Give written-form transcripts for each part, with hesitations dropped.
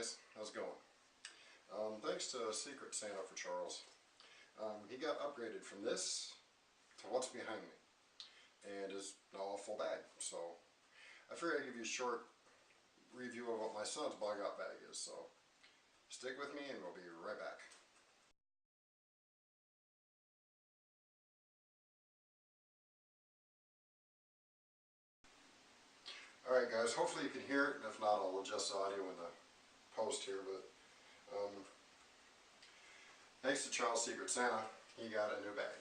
guys, how's it going? Thanks to Secret Santa for Charles. He got upgraded from this to what's behind me and is now a full bag. So I figured I'd give you a short review of what my son's bug out bag is. So stick with me and we'll be right back. Alright guys, hopefully you can hear it, and if not I'll adjust the audio in the post here, but thanks to Charles Secret Santa, he got a new bag.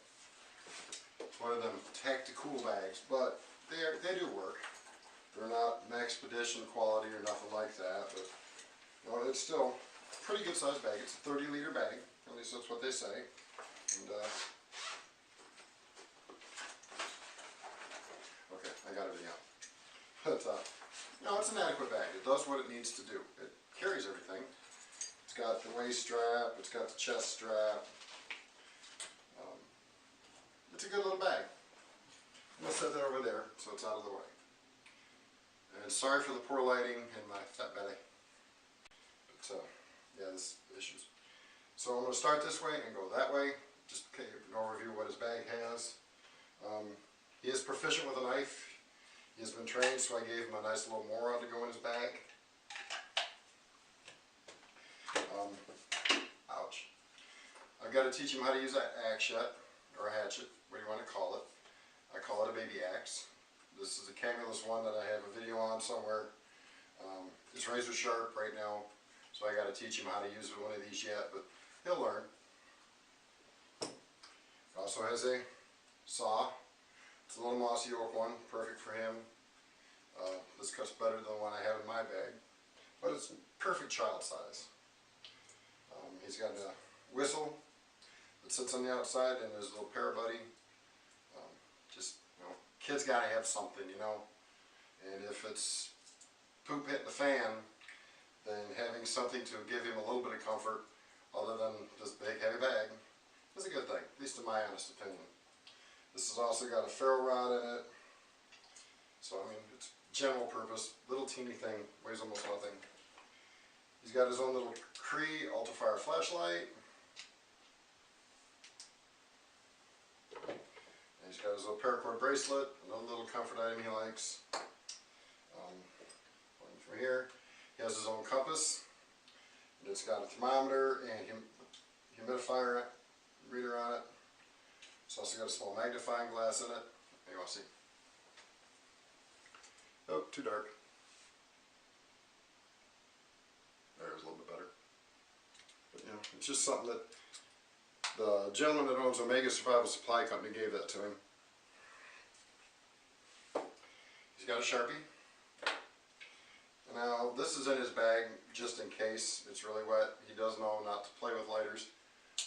One of them tactical bags, but they do work. They're not Maxpedition quality or nothing like that, but you know, it's still a pretty good sized bag. It's a 30-liter bag, at least that's what they say. And okay, I got everything out. But no, it's an adequate bag. It does what it needs to do. It carries everything. It's got the waist strap, it's got the chest strap. It's a good little bag. I'm going to set that over there so it's out of the way. And sorry for the poor lighting and my fat belly. But yeah, this issues. So I'm going to start this way and go that way. Just an overview of what his bag has. He is proficient with a knife. He has been trained, so I gave him a nice little moron to go in his bag. Ouch. I've got to teach him how to use that axe yet, or a hatchet, what do you want to call it. I call it a baby axe. This is a camulus one that I have a video on somewhere. It's razor sharp right now, so I got to teach him how to use one of these yet, but he'll learn. It also has a saw. It's a little mossy oak one, perfect for him. This cuts better than the one I have in my bag, but it's perfect child size. He's got a whistle that sits on the outside and his little pair buddy. Just, you know, kids gotta have something, you know. And if it's poop hitting the fan, then having something to give him a little bit of comfort other than this big heavy bag is a good thing, at least in my honest opinion. This has also got a ferro rod in it. So I mean, it's general purpose, little teeny thing, weighs almost nothing. He's got his own little Cree Ultrafire flashlight. And he's got his little paracord bracelet, another little comfort item he likes. From here, he has his own compass. And it's got a thermometer and humidifier reader on it. It's also got a small magnifying glass in it. You want to see? Oh, too dark. There's a little bit better. But you know, it's just something that the gentleman that owns Omega Survival Supply Company gave that to him. He's got a Sharpie. Now this is in his bag just in case it's really wet. He does know not to play with lighters.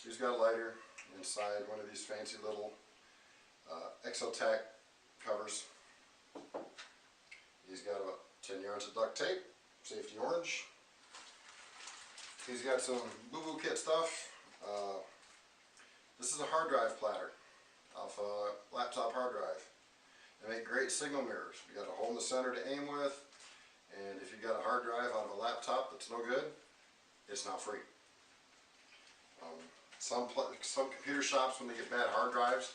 He's got a lighter inside one of these fancy little Exotac covers. He's got about 10 yards of duct tape, safety orange. He's got some boo-boo kit stuff. This is a hard drive platter off a laptop hard drive. They make great signal mirrors. You got a hole in the center to aim with, and if you've got a hard drive out of a laptop that's no good, it's not free. Some computer shops, when they get bad hard drives,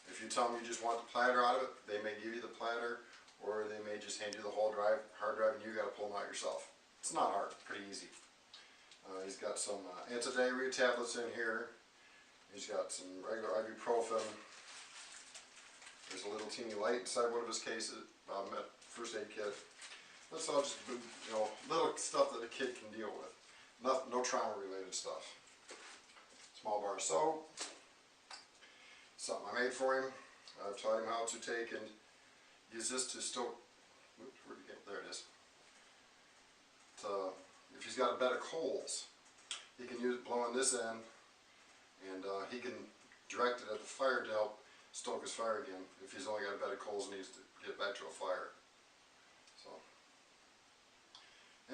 if you tell them you just want the platter out of it, they may give you the platter, or they may just hand you the whole hard drive, and you got to pull them out yourself. It's not hard, it's pretty easy. He's got some antidiarrhea tablets in here. He's got some regular ibuprofen. There's a little teeny light inside one of his cases, first aid kit. That's all just, you know, little stuff that a kid can deal with. No trauma related stuff. Small bar of soap. Something I made for him. I've taught him how to take and use this to stoke. Oops, where'd it get? There it is. If he's got a bed of coals, he can use blowing this in, and he can direct it at the fire to help stoke his fire again if he's only got a bed of coals and needs to get back to a fire. So,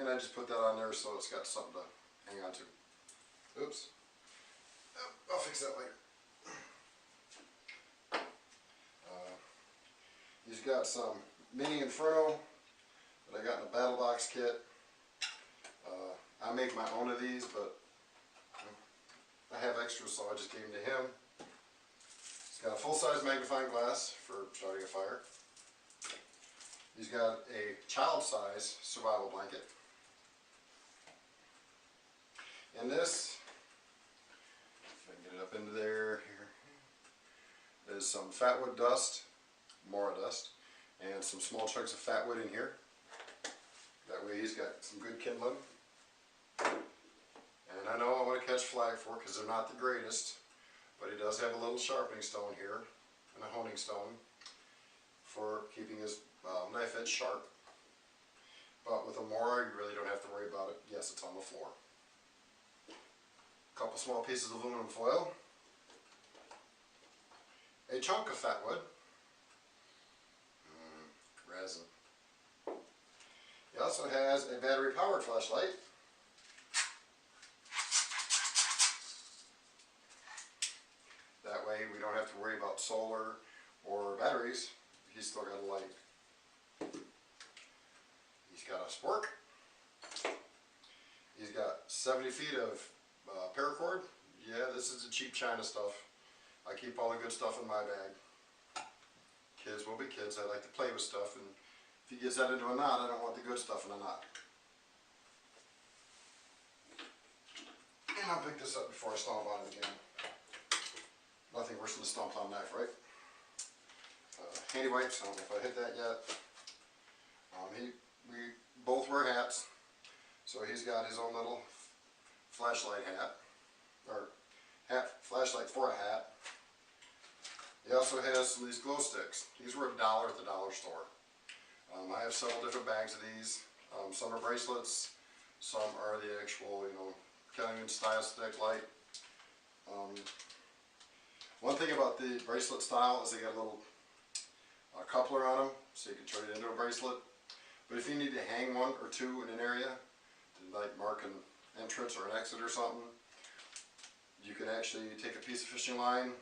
and I just put that on there so it's got something to hang on to. Oops. I'll fix that later. He's got some Mini Inferno that I got in a battle box kit. I make my own of these, but I have extras, so I just gave them to him. He's got a full-size magnifying glass for starting a fire. He's got a child-size survival blanket. And this, if I can get it up into there, here, is some fatwood dust, mora dust, and some small chunks of fatwood in here. That way he's got some good kindling. And I know I want to catch flag for it because they're not the greatest, but he does have a little sharpening stone here and a honing stone for keeping his knife edge sharp. But with a mora, you really don't have to worry about it. Yes, it's on the floor. A couple small pieces of aluminum foil, a chunk of fatwood, resin. He also has a battery-powered flashlight. That way we don't have to worry about solar or batteries. He's still got a light. He's got a spork. He's got 70 feet of paracord. Yeah, this is the cheap China stuff. I keep all the good stuff in my bag. Kids will be kids. I like to play with stuff, and if he gets that into a knot, I don't want the good stuff in a knot. And I'll pick this up before I stomp on it again. Nothing worse than a stomp on knife, right? Handy wipes. I don't know if I hit that yet. We both wear hats, so he's got his own little flashlight hat, or flashlight for a hat. He also has some of these glow sticks. These were $1 at the dollar store. I have several different bags of these. Some are bracelets, some are the actual, Italian style stick light. One thing about the bracelet style is they got a little coupler on them, so you can turn it into a bracelet. But if you need to hang one or two in an area, to like mark an entrance or an exit or something, you can actually take a piece of fishing line,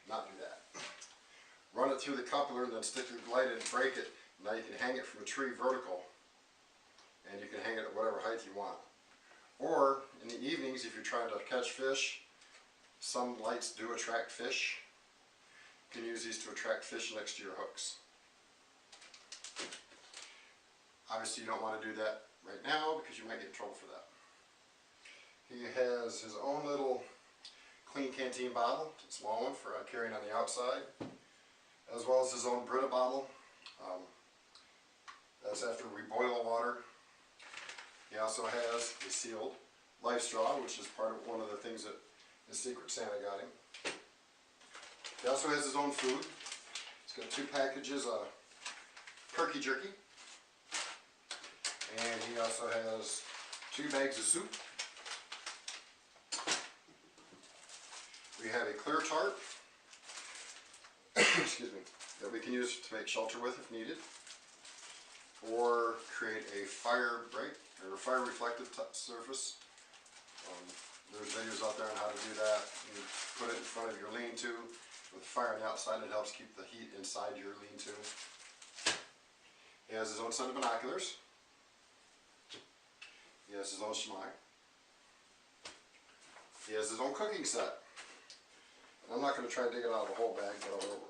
not do that. Run it through the coupler and then stick the light in and break it. Now you can hang it from a tree vertical, and you can hang it at whatever height you want. Or in the evenings, if you're trying to catch fish, some lights do attract fish. You can use these to attract fish next to your hooks. Obviously you don't want to do that right now because you might get in trouble for that. He has his own little clean canteen bottle, a small one for carrying on the outside, as well as his own Brita bottle. That's after we boil the water. He also has a sealed life straw, which is part of one of the things that his Secret Santa got him. He also has his own food. He's got 2 packages of turkey jerky. And he also has 2 bags of soup. We have a clear tarp, excuse me, that we can use to make shelter with if needed, or create a fire break or a fire reflective surface. There's videos out there on how to do that. You put it in front of your lean-to with the fire on the outside. It helps keep the heat inside your lean-to. He has his own set of binoculars. He has his own schmai. He has his own cooking set. I'm not going to try to dig it out of the whole bag, but I will.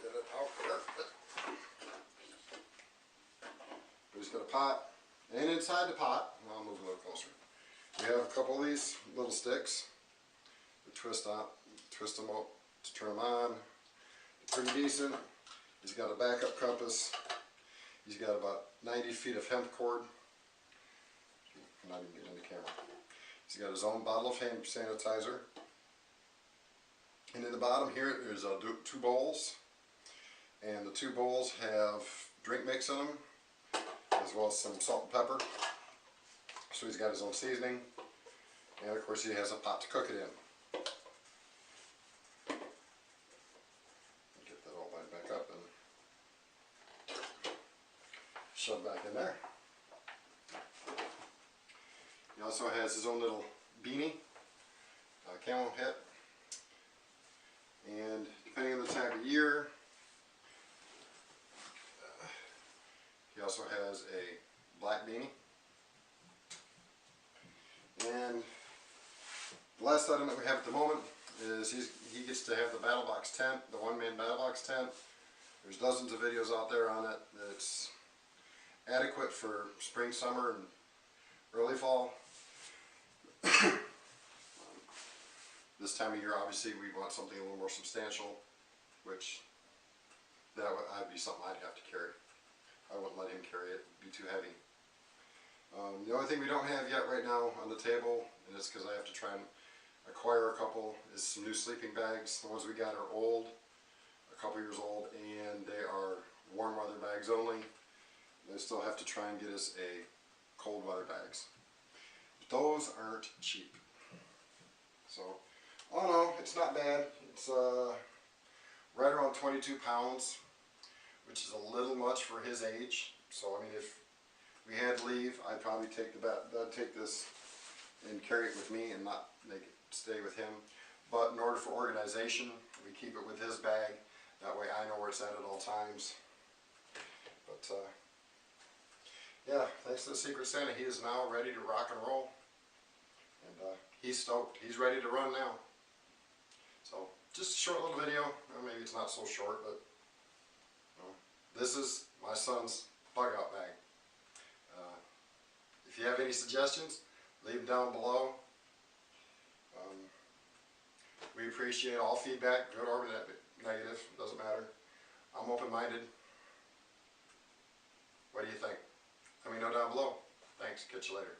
Get it out there. But he's got a pot, and inside the pot, I'll move a little closer. We have a couple of these little sticks that twist them up to turn them on. They're pretty decent. He's got a backup compass. He's got about 90 feet of hemp cord. I'm not even getting in the camera. He's got his own bottle of hand sanitizer. And in the bottom here, there's 2 bowls. And the 2 bowls have drink mix in them, as well as some salt and pepper. So he's got his own seasoning. And of course he has a pot to cook it in. Get that all lined back up and shove back in there. He also has his own little beanie, camel hat, and depending on the time of year, also has a black beanie. And the last item that we have at the moment is he gets to have the battle box tent, the one-man battle box tent. There's dozens of videos out there on it. It's adequate for spring, summer, and early fall. This time of year, obviously, we want something a little more substantial, which I'd be something I'd have to carry. I wouldn't let him carry it; it'd be too heavy. The only thing we don't have yet right now on the table, and it's because I have to try and acquire a couple, is some new sleeping bags. The ones we got are old, a couple years old, and they are warm weather bags only. They still have to try and get us a cold weather bags. But those aren't cheap. So, oh no, it's not bad. It's right around 22 pounds, which is a little much for his age. So I mean, if we had to leave, I'd probably take take this and carry it with me and not make it stay with him. But in order for organization, we keep it with his bag. That way I know where it's at all times. But yeah, thanks to the Secret Santa, he is now ready to rock and roll. And he's stoked. He's ready to run now. So, just a short little video. Well, maybe it's not so short, but this is my son's bug out bag. If you have any suggestions, leave them down below. We appreciate all feedback, good or negative, doesn't matter. I'm open-minded. What do you think? Let me know down below. Thanks, catch you later.